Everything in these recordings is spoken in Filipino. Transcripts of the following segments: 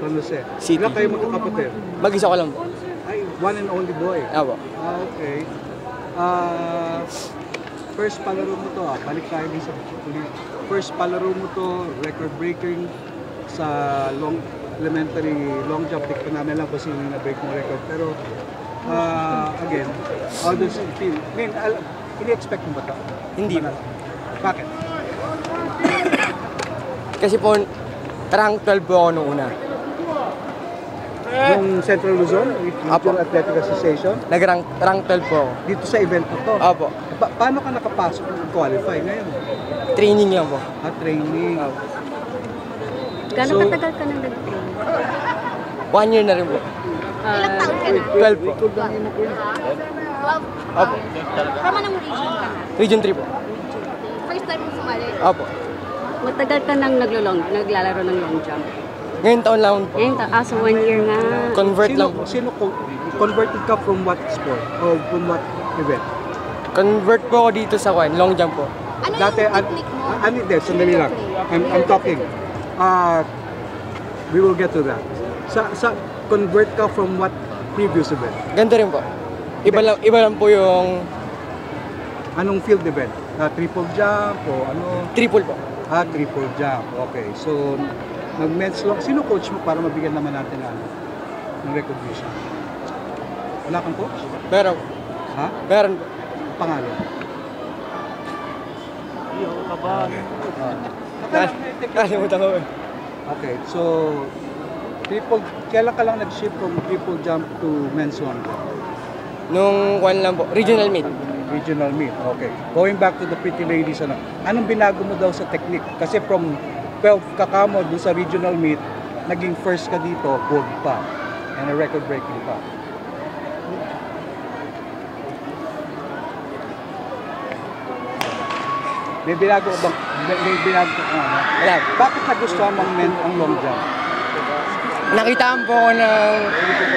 San Jose. City. Ilan kayo magkakapatid? Mag-isa ko lang po. Ay, one and only boy. Apo. Okay. First palaro mo to, balik tayo din sa first palaro mo to, record-breaking sa elementary long jump. Di ko namin lang kung sino na-break mo record. Pero, again, how does it feel? I mean, ini-expect mo ba ito? Hindi po. Bakit? Kasi po, rank 12 po ako nung una. Yung Central Luzon, Regional Athletic Association, Nag-rank 12 po ako. dito sa event na to. Opo. Paano ka nakapasok ng qualify ngayon? Training lang po. Training. Gano'ng katagal ka nang nag-train? 1 year na rin po. Ilang taon ka na? 12 po. 12? Opo. From anong region ka na? Region 3 po. First time mo sumali? Opo. Matagal ka nang naglalaro ng long jump? Ngayon taon lang po. Ngayon, so 1 year nga. Convert lang po. Converted ka from what sport? O from what event? Convert po ako dito sa long jump po. Ano Dati, yung technique mo? sandali lang. I'm talking. We will get to that. Convert ka from what previous event? Ganito rin po. Iba lang po yung Anong field event? Triple jump o ano? triple po. Triple jump. Okay. So, nag-men's long. Sino coach mo para mabigyan naman natin ng recognition? Wala kang coach? Meron. Ha? Meron po. Pangalan? Nakalimutan ko. Okay. So, kailan ka lang nag-shift from triple jump to men's long jump? Nung lang po. Regional meet. Regional meet. Okay. Going back to the pretty ladies, anong binago mo daw sa technique? Kasi from 12 kakamo dun sa regional meet, naging first ka dito, gold pa. And a record breaking pa. May binago ka bang? May binago ka ano? Wala. Bakit nagustuhan mong ang long jump? Nakitaan po ako ng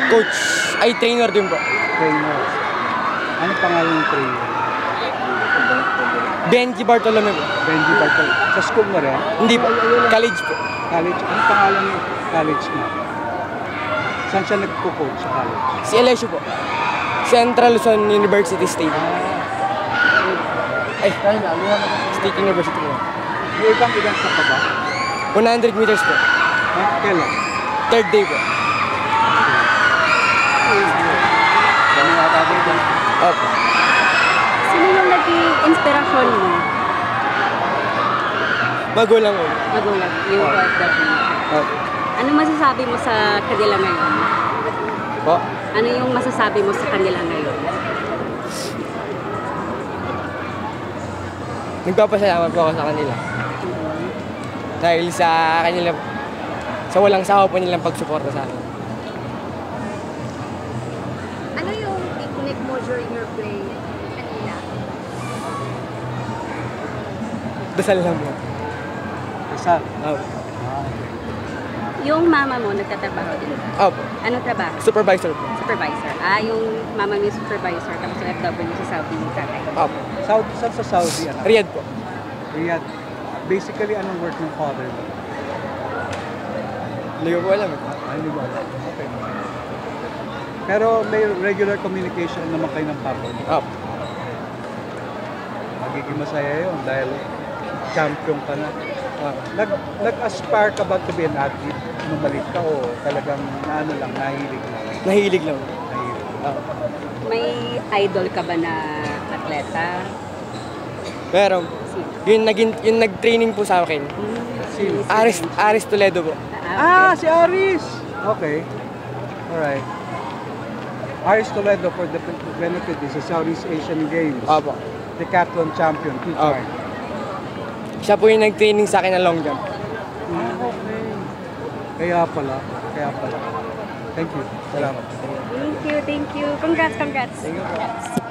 coach. Ay, trainer din po. Trainer. Ano pangalan ng trainer? Benji Bartolome po. Benji Bartol. Sa school mo rin? Hindi po. College po. College? Ano pangalan ng college mo? Saan siya nagko-coach sa college? Si LSU po. Central Luzon University State. Ay, State University po. May ibang event ka pa ba? 100 meters po. Kailan? Third day po. Opo. Sino yung naging inspirasyon mo? Magulang ko. Magulang, yung OFW. Opo. Ano masasabi mo sa kanila ngayon? Po? Ano yung masasabi mo sa kanila ngayon? Nagpapasalamat po ako sa kanila. Dahil sa kanila, sa walang sawa po nilang pagsuporta sa akin. Ano yung technique mo during your play kanina? Dasal lang po. Isa. Opo. Yung mama mo nagtatrabaho din? Opo. Anong trabaho? Supervisor po. Supervisor. Yung mama mo yung supervisor, tapos OFW sa Saudi yung tatay. Opo. Saan sa Saudi? Riyadh po. Riyadh. Basically, anong work ng father mo? Hindi ko po alam eh. Hindi ba? Okay. Pero may regular communication naman kayo ng papa mo. Opo. Magiging masaya yun dahil champion ka na. Nag-aspire ka ba to be an athlete? Nung malit ka o talagang nahilig lang? Nahilig lang. Nahilig. Opo. May idol ka ba na atleta? Pero, yung nag-training po sa akin, Sino? Aris Toledo po. Si Aris! Okay. Alright. Aris Toledo, for the benefit, is a Southeast Asian Games. Opo. Decathlon champion, two-time. Siya po yung nag-training sa akin ng long jump. Okay. Kaya pala. Thank you. Salamat. Thank you. Congrats. Thank you.